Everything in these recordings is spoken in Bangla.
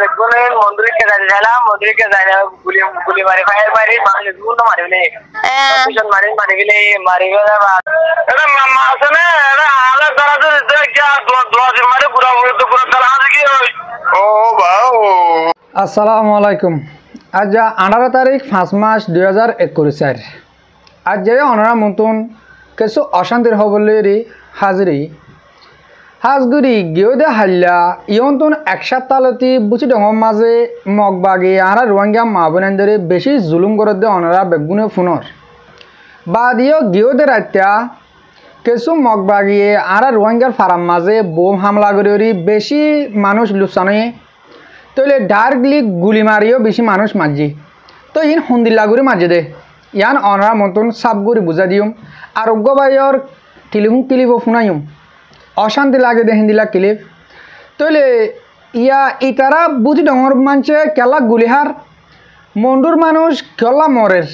বেগুনে মন্দিরকে যাইলাম মন্দিরকে যাইলে গুলি গুলি মারি ফায়ার মারি মানুষ গুলো মারিলে পিছন মারি গেলে মারি গেলে এটা মামা আছে না এটা আলাদা তারা তো দেখা দোয়া মারি পুরো পুরো তারা আছে কি ও বাও। আসসালামু আলাইকুম। আজ 18 তারিখ 5 মাস 2021 আজ যে অনারা মতন কিছু অশান্তির হবলেরি হাজরি হাজগুড়ি গিয়ে হাল্লা ইয়ন্তন একসাথ তালতি বুচি ডঙর মাঝে মগবাগি আরা রোহিঙ্গা মা বোনদের বেশি জুলুম করে দে অনারা বেগুনে ফোনর বাদিও গিয়ে রাত্যা কিছু মগবাগিয়ে আরা রোহিঙ্গার ফার্ম মাঝে বোম হামলা করে বেশি মানুষ লুসানে তৈলে ডাইরেক্টলি গুলি মারিও বেশি মানুষ মাঝি তো ইন হুন্দিল্লা করে মাঝে দে ইয়ান অনারা মতন সাপ করে বুঝা দিম আরোগ্য বাইর টিলিফোন ক্লিপ শুনাইম অশান্তি লাগে দে হিন্দিলা ক্লিপ তৈলে ইয়া ইতারা বুঝি ডঙর মানছে কেলা গুলিহার মন্ডুর মানুষ কেলা মরের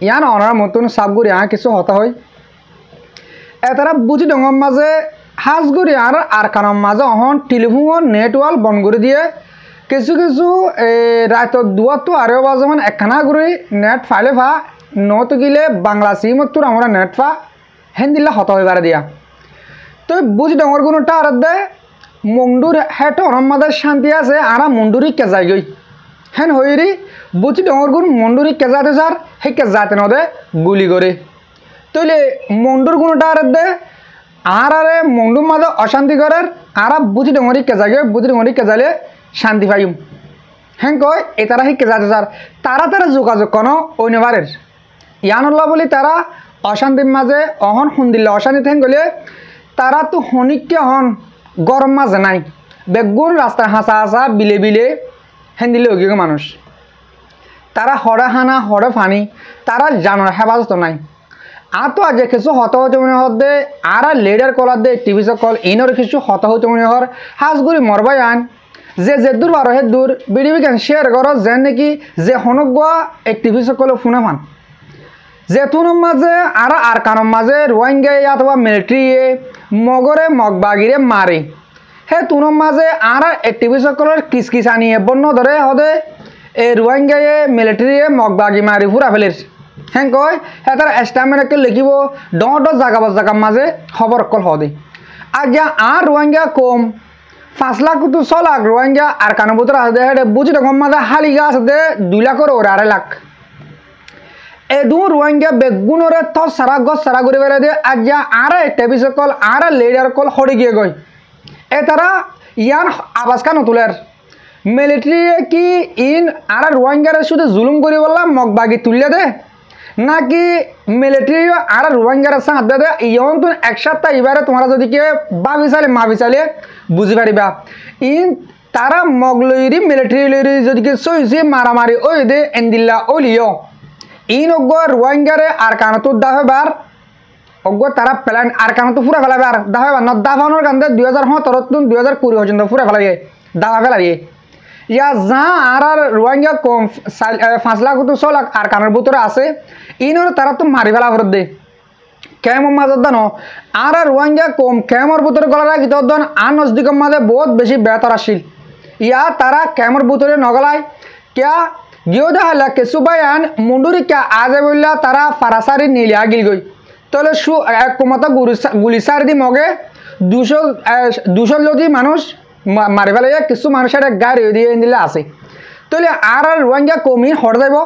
ইয়ান অনারা মতন সাপ করে কিছু হতা হয় এতারা বুঝি ডঙর মাঝে হাজ করে আর কারণ মাঝে অহন টেলিফোন নেটওয়ার্ক বন্ধ করে দিয়ে কিছু কিছু রাত দুয়াতো আরো বাজমান একখানা করে নেট ফাইলে ফা নত গিলে বাংলা সিমত আমরা নেট ফা হিন্দিলা হত হইবার দিয়া তো বুঝি ডঙর কোনোটা আর দে মন্ডুর হেট অনমাদের শান্তি আছে আরা মন্ডুরি কেজাই গই হেন হইরি বুঝি ডঙর গুণ মন্ডুরি কেজাতে যার হে কেজাতে নদে গুলি করে তৈলে মন্ডুর কোনোটা আর দে আরে মন্ডুর মাঝে অশান্তি করার আরা বুঝি ডঙরি কেজাই গই বুঝি ডঙরি কেজালে শান্তি পাইম হ্যাঁ কয় এতারা শিখে যাতে স্যার তারা তারা যোগাযোগ কোনো অন্যবারের ইয়ানুল্লাহ বলি তারা অশান্তির মাঝে অহন শুনদিল্লা অশান্তি থেন গলে তারা তো হনিককে হন গরম মাঝে নাই বেগুন রাস্তায় হাসা হাসা বিলে বিলে হেন দিলে অগিয়ে মানুষ তারা হরে হানা হরে ফানি তারা জানার হেফাজত নাই আর তো আজ কিছু হত হতে মনে হতে আর লেডার কলার দে টিভি কল ইনর কিছু হত হতে মনে হর হাজগুড়ি মরবাই আন যে দূর বারো হে দূর বিডিবি কেন শেয়ার করো যেন নাকি যে হনগুয়া টিভি সকলে ফোনে ফান যে তুনোর মাঝে আর কানোর মাঝে রোহিঙ্গা অথবা মিলিটারি মগরে মগবাগিরে মারে হে তুনোর মাঝে আর টিভি সকলের কিসকিস আনিয়ে বন্য ধরে হদে এই রোহিঙ্গা মিলিটারি মগবাগি মারি ফুরা ফেলের হ্যাঁ কয় হ্যাঁ তার স্টামিনাকে লিখিব ডট জাগার মাঝে খবর কল হদে আজ আর রোহিঙ্গা কম 5 লাখ তো 6 লাখ রোহিঙ্গা আর কানবুতর আছে হেডে বুঝি রকম মাঝে হালি গাছ দে 2 লাখ ওর 2.5 লাখ এ দু রোহিঙ্গা বেগুনরে তো সারা গছ সারা করে বেড়ে দে আজ আর টেবি সকল আর লেডার কল হড়ে গিয়ে গই এ তারা ইয়ান আবাস কান তুলের মিলিটারি কি ইন আর রোহিঙ্গারে শুধু জুলুম করে বললাম মগবাগি তুললে দে নাকি মিলিটারি আর রোহিঙ্গার সাথ দে ইয়ন তো একসাথে এবারে তোমরা যদি কে ভাবি চালে মা বিচালে বুঝি পারিবা ইন তারা মগলইরি মিলিটারি লইরি যদি কে সইছে মারামারি ওই দে এন্দিল্লা ওলিও ইন অগ্গ রোহিঙ্গারে আর কানতো দাহবার অগ্গ তারা প্ল্যান আর কানতো পুরা ফেলাবার দাহবার ন দাফানোর কান্দে 2017 2020 পর্যন্ত পুরা ফেলাইয়ে দাফা ফেলাইয়ে ইয়া যা আর রোহিঙ্গা কম 5 লাখ তো 6 লাখ আর কানের ভিতরে আছে ইনর তারা তো মারি ফেলা ভরত দে কেমন মাঝে দানো আর রোহিঙ্গা কম কেমর ভিতরে গলা রাখি তো দন আর নজদিকের মাঝে বহুত বেশি বেতর আসিল ইয়া তারা কেমর ভিতরে নগলায় ক্যা গিয়ে দেখালা কেসু বায়ান মুন্ডুরি ক্যা আজে বললা তারা ফারাসারি নীলে আগিল গই তাহলে এক কমতা গুলি সার দি মগে 200 যদি মানুষ মারি ফেলে কিছু মানুষের গাড়ি দিয়ে দিলে আছে তাহলে আর রোহিঙ্গা কমি হট যাইব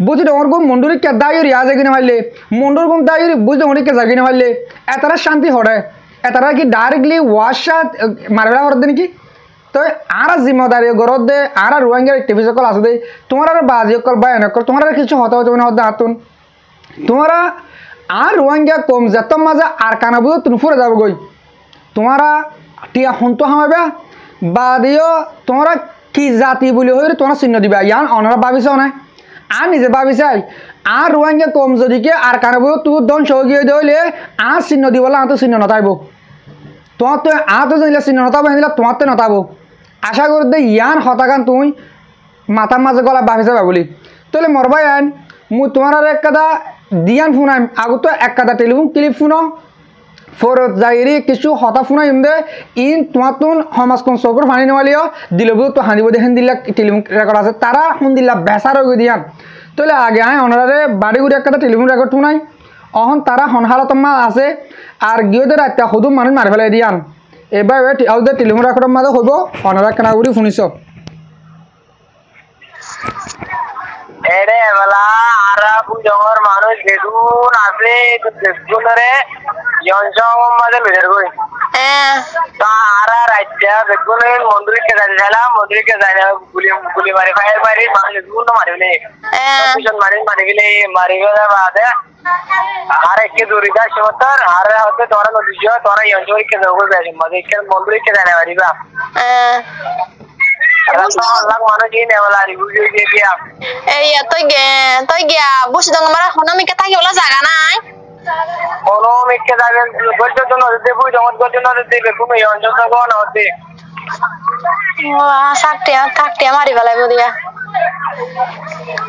বুঝি ডর গুণ মন্ডুরি কে দায়ুরি আজে কিনে মারলে মন্ডুর গুণ দায়ুরি বুঝি ডরি কে কিনে মারলে এতারা শান্তি হরে এতারা কি ডাইরেক্টলি ওয়াশাত মারিফেলা হরত নাকি তো আর জিম্মেদারি গরত দে আর রোহিঙ্গার টিভি সকল আছে দে তোমার বাজি অকল বায়ান অকল তোমার কিছু হতে হতে মানে হতে হাতুন তোমারা আর রোহিঙ্গা কম যেত মাঝে আর কানাবুদ তুমি ফুরে যাবো গই তোমারা টিয়া হন্ত হামাইবা বাদিও তোমরা কি জাতি বলি হয়ে তোমরা চিহ্ন দিবা ইয়ান অনারা ভাবিছাও না আর নিজে ভাবিছাই আর রোহিঙ্গা কম যদি কে আর কারব তুই দন সহগিয়ে দিলে আর চিহ্ন দিবলে আর তো চিহ্ন নতাইব তোমার তো আর তো জানিলে চিহ্ন নতাব দিলে তোমার তো নতাব আশা করি দে ইয়ান হতাকান তুই মাথার মাঝে গলা ভাবিছাবা বলি তাহলে মরবাই আন মুই তোমার এক কাদা দিয়ান ফোনাইম আগত এক কাদা টেলিফোন ক্লিপ ফোন ফরত যাইরি কিছু হতা ফুনা ইমদে ইন তোমার তুন সমাজ কোন চকুর পানি নেওয়ালিও দিলবু তো হাঁদিব দেখেন দিলা টেলিফোন রেকর্ড আছে তারা শুন দিলা বেচার হয়ে দিয়ান তাহলে আগে আয় অনারে বাড়ি ঘুরে একটা টেলিফোন রেকর্ড শুনাই অহন তারা হনহালতম্মা আছে আর গিয়েদের রাত্তা সদু মানুষ মারি ফেলাই দিয়ান এবার ওদের টেলিফোন রেকর্ডের মাঝে হইব অনারা কেনা করে শুনিস এরে বেলা আরা বুঝর মানুষ বেগুন আছে বেগুনরে জনসংখ্যার মাঝে বের কই তো আরা রাজ্যা বেগুনের মন্দিরকে যাইলাম মন্দিরকে যাইলা গুলি মারি ফায়ার মারি মানুষ বেগুন মারিলে পিছন মারি গেলে মারি গেলে বাদে আর একে দূরে যা সমান্তর আর হতে তোরা নদী যা তোরা জনসংখ্যাকে যাবো বেশি মন্দিরকে মন্দিরকে যাইলা মারিবা তই গিয়া বসে দং মারা হনমিকে থাকি ওলা জায়গা নাই হনমিকে যাবেন গজ্জ জন্য দেবু জমত গজ্জ জন্য দেবে তুমি অঞ্চল তো কোন হতে থাকতে মারি ফেলাইব দিয়া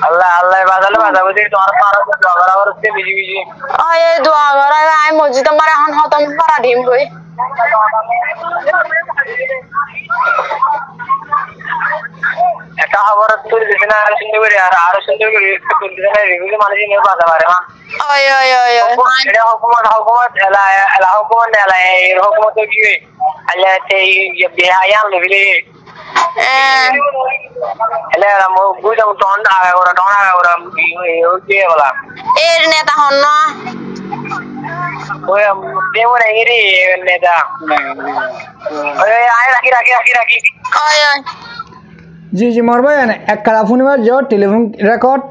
আল্লাহ আল্লাহ বাজালে বাজাবুজি তোমার পারা বরাবর হচ্ছে বিজি বিজি এই দোয়া করাই আই মসজিদ মারা হন হতম পারা দিম বই একটা খবর তুই দিছ না আর শুনতে পারি আর শুনতে পারি তুই দিছ না রিভিউ মানুষ নিয়ে বাধা পারে মা ওই এটা হুকুমত এলা হুকুমত এলা এর হুকুমত কি আল্লাহ এই বিহায়াম লেভেলে এলা মো বুঝাম টন আগা ওরা কি বলা এর নেতা হন না ওই দেও না এরি নেতা ওই আয় রাখি ওই জি জি মোর ভাই এক কালা ফুনিবার যে টেলিফোন রেকর্ড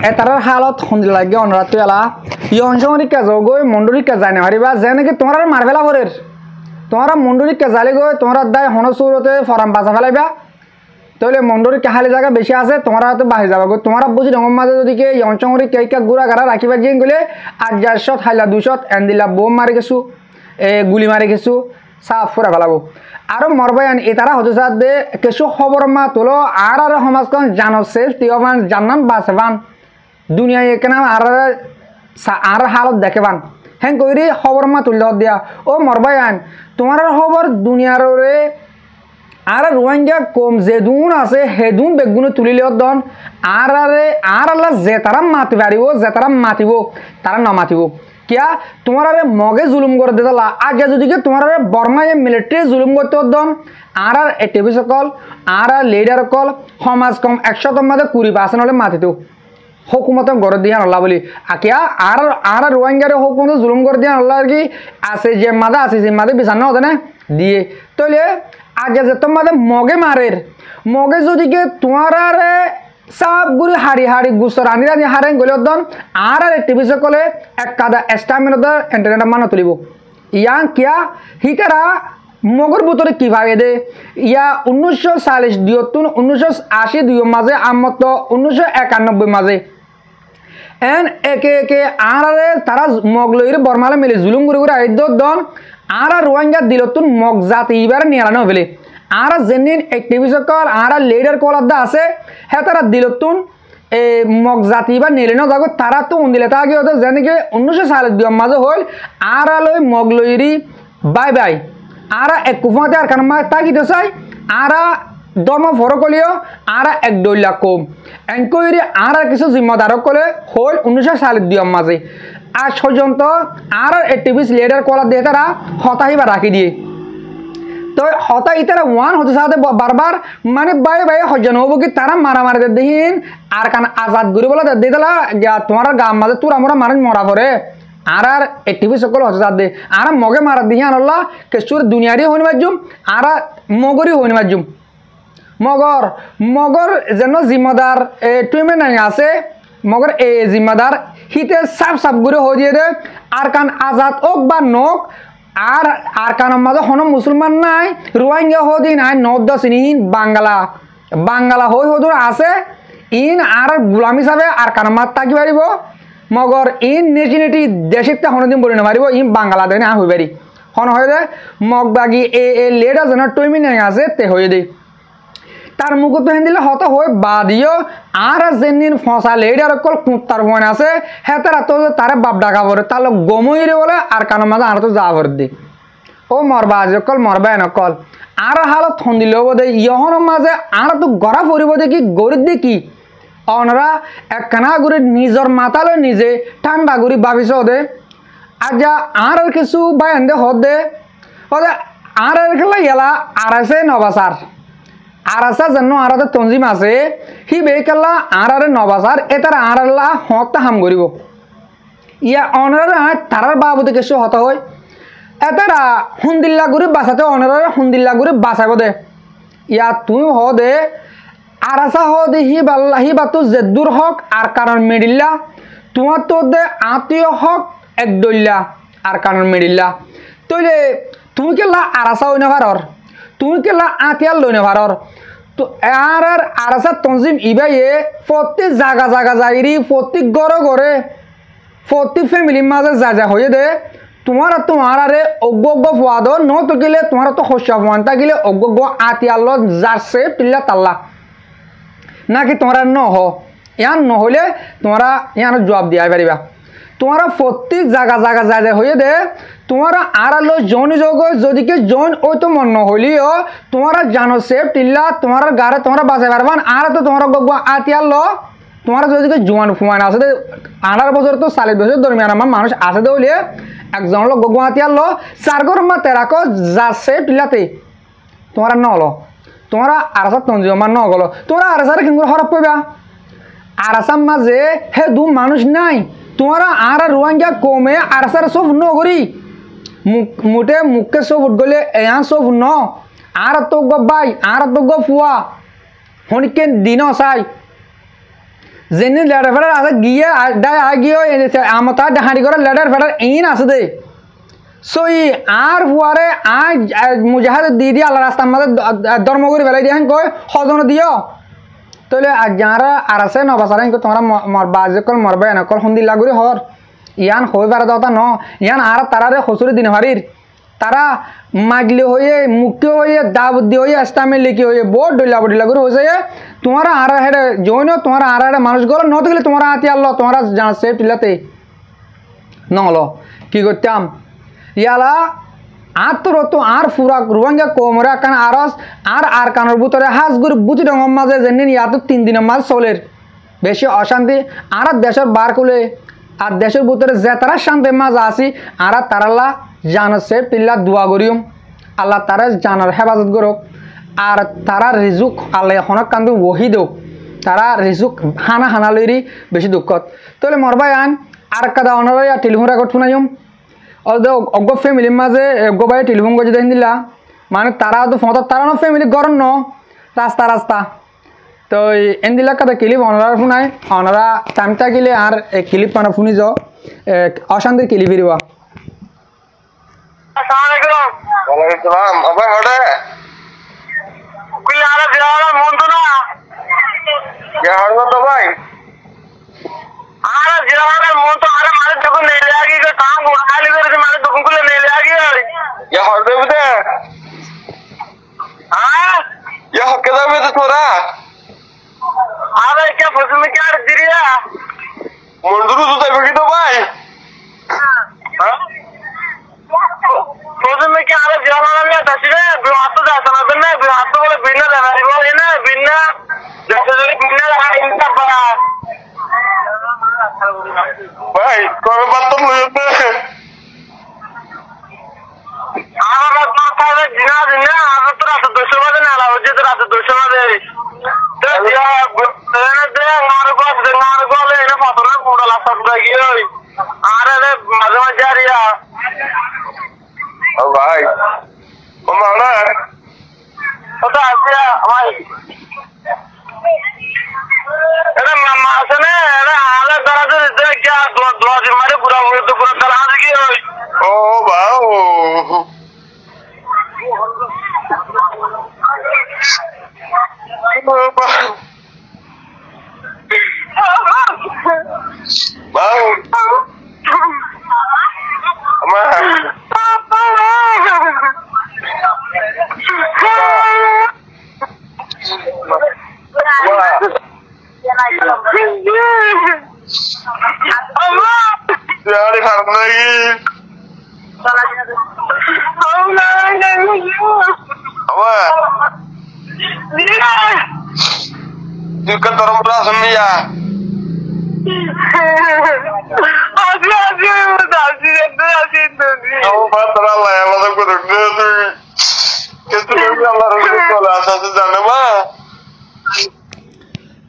এটার হালত শুনতে লাগে অনরাত এলা ইয়নসংরিকা গই মন্ডলিকা জানে হারিবা যে নাকি তোমার মারবেলা ভরের তোমার মন্ডলিকা জালে গই তোমার দায় হনসুরতে ফরাম বাঁচা ফেলাইবা তাহলে মন্ডলিকা খালি জায়গা বেশি আছে তোমার হাতে বাহি যাবা গো তোমার বুঝি রঙের মাঝে যদি কে ইয়নসংরি কেকা গুড়া গাড়া রাখিবা গিয়ে গেলে 800 হাইলা 200 এন্দিলা বোম মারি গেছু গুলি মারি গেছু সাফ ফুরা ফেলাবো আরো মরবায়ান এতারা হতে সাথে কিছু খবর মা তোলো আর সমাজখন জানো সেফটি হবান জানান বাঁচবান দুনিয়ায় এখানে আর হালত দেখেবান হ্যাঁ কইরি খবর মা তুললে দিয়া ও মরবায়ান তোমার খবর দুনিয়ার আর রোহিঙ্গা কম যেদুন আছে হেদুন বেগুন তুলিলে দন আর আল্লাহ যে তারা মাতি পারিব যে তারা মাতিব তারা নমাতিব क्या तुम्हारे मगे जुलुम कर देता आज যদি तुम्हारे बर्माय मिलिटारी जुलुम करते दम আর টিভি সকল আর লিডার সকল সমাজ কম 100 মধ্যে 20% হলে মাতিতো হুকুমত গড় দিয়া আল্লাহ বলি আকিয়া আর রোহিঙ্গার হুকুমত জুলুম করে দিয়া আল্লাহ কি আছে যে মাদা আছে যে মাদে বিচার না হতে না দিয়ে তাহলে আগে যে তোমাদের মগে মারের মগে যদি কে তোমারে সব গুরি হাড়ি হাড়ি গুছ রানি রানি হারে গলে দন আর টিভি সকলে এক কাদা স্টামিনা এন্টারনেট মান তুলিব ইয়া কিয়া হিকারা মগর ভিতরে কিভাবে দে ইয়া 1940 দিয়তুন 1980 দিয় মাঝে আমত 1991 মাঝে এন একে একে আরে তারা মগলইর বর্মালে মিলে জুলুম করে করে আইদ দন আর রোহিঙ্গা দিলতুন মগ জাতি এবার নিয়ালানো ফেলে আর যেদিন টিভি সকল আর লিডার কলাদা আছে হ্যাঁ তারা দিলতুন মগ জাতি বা নিলেন যাগো তারা তো উন্দিলে তা আগে হতো যেদিকে 1940 দিয় মাঝে হল আর লই মগলইরি বাই বাই আর এক কুফাতে আর কারণ তা কি চাই আর ধর্ম ফরকলিও আর এক দৈলা কম এনকোয়ারি আর কিছু জিম্মাদার কলে হল 1940 দিয় মাঝে আজ পর্যন্ত আর টিভি লিডার কলা দিয়ে তারা হতাহিবা রাখি দিয়ে তো হতা ইতারা ওয়ান হতে সাথে বারবার মানে বাই বাই হজন হবো কি তারা মারামারি দেখিন আর কান আজাদ গুরি বলে দিয়ে দিলা তোমার গাম মাঝে তোর আমরা মানুষ মরা পরে আর টিভি সকল হতে সাথে আর মগে মারা দিয়ে আনল্লা কেশুর দুনিয়ারই হইনি মারজুম আর মগরই হইনি মারজুম মগর যেন জিম্মাদার টুইমে নাই আছে মগর এ জিম্মাদার হিতে সাফ সাফ করে হয়ে দিয়ে দে আর কান আজাদ ওক বা নক আর কানের মাঝে হন মুসলমান নাই রোহিঙ্গা হদি নাই নর্থ ইন বাংলা হই হদুর আছে ইন আর গোলাম হিসাবে আর কানের মাঝ থাকি পারিব মগর ইন নেশনিটি দেশিকটা হনদিন বলি না পারিব ইন বাংলা দেয় না হই পারি হন হয়ে দে মগ বাগি এ লেডার যেন টুইমি নাই আছে তে হয়ে দে তার মুখ তো দিলে হত হয়ে বাদিও আর যেদিন ফসালে এটার কল কুত্তার ফোন আছে হ্যাঁ তারা তো তারা বাপ ডাকা পড়ে তার গমই রে বলে আর কানো মাঝে আর তো যা ভর দি ও মরবা আজ কল মরবা এন কল আর হালত থন দিলেও বোধ ইহনের মাঝে আর তো গড়া পড়িব দেখি গরিব দেখি অনরা একখানা করে নিজের মাথালে নিজে ঠান্ডা করে ভাবিস ওদে আজ আর কিছু বা এনে হদে ওদে আর খেলা গেলা আর আছে নবাসার আর আসা যেন আর তঞ্জিম আছে সি বে খেলা আর নবাসার এটার আর হতা হাম করিব ইয়া অনরা তারার বাবুতে কিছু হত হয় এটারা হুন্দিল্লা করে বাঁচাতে অনরা হুন্দিল্লা করে বাঁচাব দে ইয়া তুই হ দে আর আসা হ দে হি বাতু জেদ্দুর হক আর কারণ মেডিল্লা তোমার তো দে আত্মীয় হক একদল্লা আর কারণ মেডিল্লা তৈলে তুমি কেলা আর আসা হই না ভারর তুমি কেলা আতিয়ার লই না ভারর তো আর আসা তঞ্জিম ইবাইয়ে প্রত্যেক জায়গা জায়গা যাইরি প্রত্যেক ঘরে ঘরে প্রত্যেক ফ্যামিলির মাঝে যা যা হয়ে দে তোমার আরে অজ্ঞ ফুয়াদ ন তো গেলে তোমার তো শস্য ফুয়ানটা গেলে অজ্ঞ আতিয়াল যারছে পিল্লা তাল্লা নাকি তোমরা ন হ ইয়ান নহলে তোমরা ইয়ান জবাব দিয়া পারিবা তোমরা প্রত্যেক জায়গা জায়গা যা যা হয়ে দে তোমরা আর লো জন যোগ যদিকে জন ওই তো মন নহলিও তোমরা জানো সেফ টিল্লা তোমার গারে তোমরা বাঁচাই পারবান আর তো তোমরা গগ আতিয়াল তোমরা যদিকে জোয়ান ফুয়ান আছে 18 বছর তো 40 বছর দরমিয়ান আমার মানুষ আছে দৌলে একজন লোক গগ আতিয়াল 4 গর মা 13 কো যা সেফ টিল্লাতে তোমরা ন লো তোমরা আর আসা তঞ্জিমা ন গলো তোমরা আর আসার কিংগুর হরপ পাইবা আর আসাম মাঝে হে দু মানুষ নাই তোমরা আর রোহিঙ্গা কমে আর আসার সব ন করি মুটে মুখে সব উঠ গলে এয়া সব ন আর তো গাই আর তো ফুয়া হনিকে দিন চাই যেনি লেডার ফেডার আছে গিয়ে ডাই আগিয়ে আমতা ডাহাড়ি করে লেডার ফেডার ইন আছে দে সই আর ফুয়ারে আজ মুজাহাদ দি দিয়ে আল্লাহ রাস্তার মাঝে ধর্ম করে বেলাই দিয়ে কয় সজন দিও তাহলে যারা আর আছে নবাসার তোমরা মরবা কল মরবা এনেকল সন্দিল্লা করে হর ইয়ান হয়ে পারে দাওতা ন ইয়ান আর তারারে হসুরি দিন হারির তারা মাগলি হয়ে মুক্তি হয়ে দা বুদ্ধি হয়ে ইসলামে লিখি হয়ে বহুত ডইলা বডিলা করে হয়েছে তোমার আর হেডে জৈন তোমার আর মানুষ গেল ন থাকলে তোমার আতি আল্লাহ তোমরা জানছে টিলাতে নহলো কি করতাম ইয়ালা আর তোর তো আর ফুরা রোহিঙ্গা কোমরা কান আরস আর কানের ভিতরে হাজ করে বুঝি ডঙ্গর মাঝে যেন ইয়াত 3 দিনের মাঝ চলের বেশি অশান্তি আর দেশের বার করলে আর দেশের ভিতরে যে তারা শান্তির মাঝে আসি আর তারাল্লা জানছে পিল্লা দোয়া করিম আল্লাহ তারা জানার হেফাজত করুক আর তারা রিজুক আল্লাহ এখনক কান্দু ওহি দেও তারা রিজুক হানা হানা লইরি বেশি দুঃখত তাহলে মরবাই আন আর কাদা অনারাই টেলিফোন রেকর্ড শুনাইম অজ্ঞ ফ্যামিলির মাঝে অজ্ঞবাই টেলিফোন করে দেন দিলা মানে তারা তো ফোন তারা ফ্যামিলি গরম ন রাস্তা রাস্তা তো এনদিলা কাদা ক্লিপ অনারা শুনাই অনারা টাইমটা গেলে আর ক্লিপ মানে শুনি যাও অশান্তির clip ফিরিবা Jadi karena ini. Apa? Juga orang belasem ya. Kamu patah lah ya, masa gue tuh. Kita tuh Allah Rasul asas sana mah.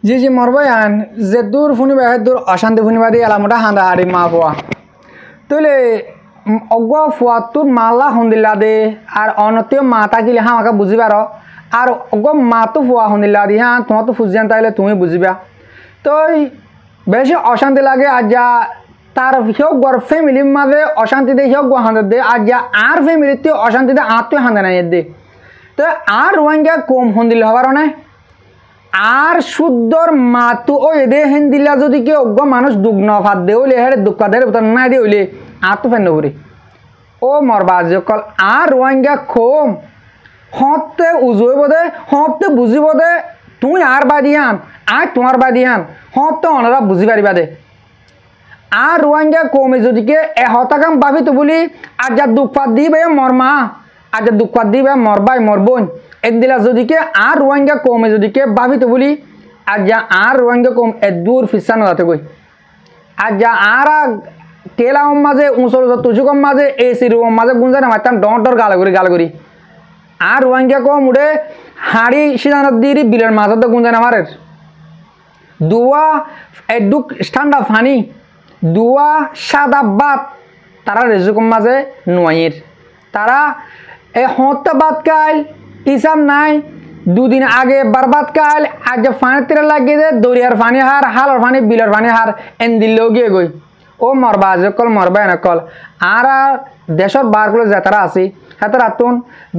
জি জি মরবায়ান যে দূর ফুনিবা হে দূর অশান্তি ফুনিবা দিয়ে এলামোটা হাঁদা হাড়ি মা ফুয়া তুলে অগুয়া ফুয়া তোর মাল্লা হন্দিল্লা দে আর অনতীয় মা তাকিলে হ্যাঁ আমাকে বুঝিবার আর অগুয়া মা তো ফুয়া হন্দিল্লা দি হ্যাঁ তোমার তো ফুজিয়ান তাইলে তুমি বুঝিবা তো বেশি অশান্তি লাগে আর যা তার হিও গর ফ্যামিলির মাঝে অশান্তিতে হিও গো হাঁদে দে আর যা আর ফ্যামিলিতে অশান্তিতে আত্মীয় হাঁদে নাই দে তো আর রোহিঙ্গা কম হন্দিল্লা হবার না আর শুদ্ধর মাতু ও এদে হেন দিলা যদি কি অজ্ঞ মানুষ দুগ্ন ভাত দে হইলে হেরে দুঃখাদের ভিতর নাই দে হইলে আতো ফেন করি ও মরবা কল আর রোহিঙ্গা খোম হতে উজইব দে হতে বুঝিব দে তুই আর বাদিয়ান আর তোমার বাদিয়ান হতে অনরা বুঝি পারিবা দে আর রোহিঙ্গা কমে যদি কে হতাকাম ভাবি তো বলি আর যা দুঃখ ভাত দিবে মরমা আর যা দুঃখ ভাত দিবে মরবাই মরবন একদিলা যদি কে আর রোহিঙ্গা কমে যদি কে ভাবি তো বলি আর যা আর রোহিঙ্গা কম এ দূর ফিসানো যাতে কই আর যা আর টেলাম মাঝে উঁচর তুচুকম মাঝে এসি রুম মাঝে গুঞ্জানে মারতাম ডর গাল করি আর রোহিঙ্গা কম উড়ে হাড়ি সিজানত দিয়ে বিলের মাঝে তো গুঞ্জানে মারের দুয়া এডুক ঠান্ডা ফানি দুয়া সাদা বাত তারা রেজুকম মাঝে নোয়াইয়ের তারা এ হত্যা বাদ কাল ইসাম নাই দুদিন আগে বরবাদ কাল আজ ফানি তেরে লাগিয়ে দে দরিয়ার ফানি হার হালর ফানি বিলের ফানি হার এন দিল্লেও গিয়ে গই ও মরবা কল মরবা নকল আর দেশর বারগুলো যাতারা আছে হাতে রাতুন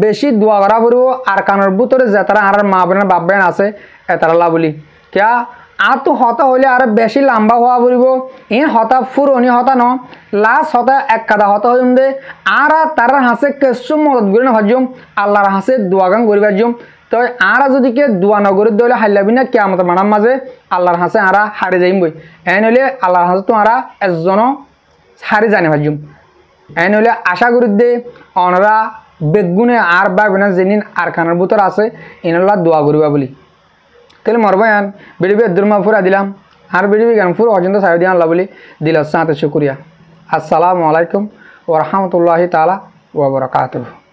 বেশি দোয়া করা পড়ব আর কানের ভিতরে যাতারা আর মা বোনের বাপ বেন আছে এতারা বলি কিয়া আর তো হতা হইলে আর বেশি লম্বা হওয়া পড়ব ইন হতা ফুরনি হতা ন লাস্ট হতা এক কাদা হতা হইম দে আর তার হাসে কিছু মদত করি না ভাজুম আল্লাহর হাসে দোয়া গান করি ভাজুম তো আর যদি কে দোয়া নগরে দলে হাইলাবি না কিয়ামত মানার মাঝে আল্লাহর হাসে আর হারি যাইম বই এন হইলে আল্লাহর হাসে তো আর একজন হারি জানে ভাজুম এন হইলে আশা করি দে অনরা বেগুনে আর বাবিনা যেদিন আর খানার ভিতর আছে এনলা দোয়া করিবা বলি তাহলে মরবায়ান বিডিবি দুর্মা ফুরা দিলাম আর বিডিবি গান ফুর অজন্ত সাহেব দিয়ে আল্লাহ বলি দিল সাথে শুক্রিয়া আসসালামু আলাইকুম ওয়া রাহমাতুল্লাহি তাআলা ওয়া বারাকাতুহু।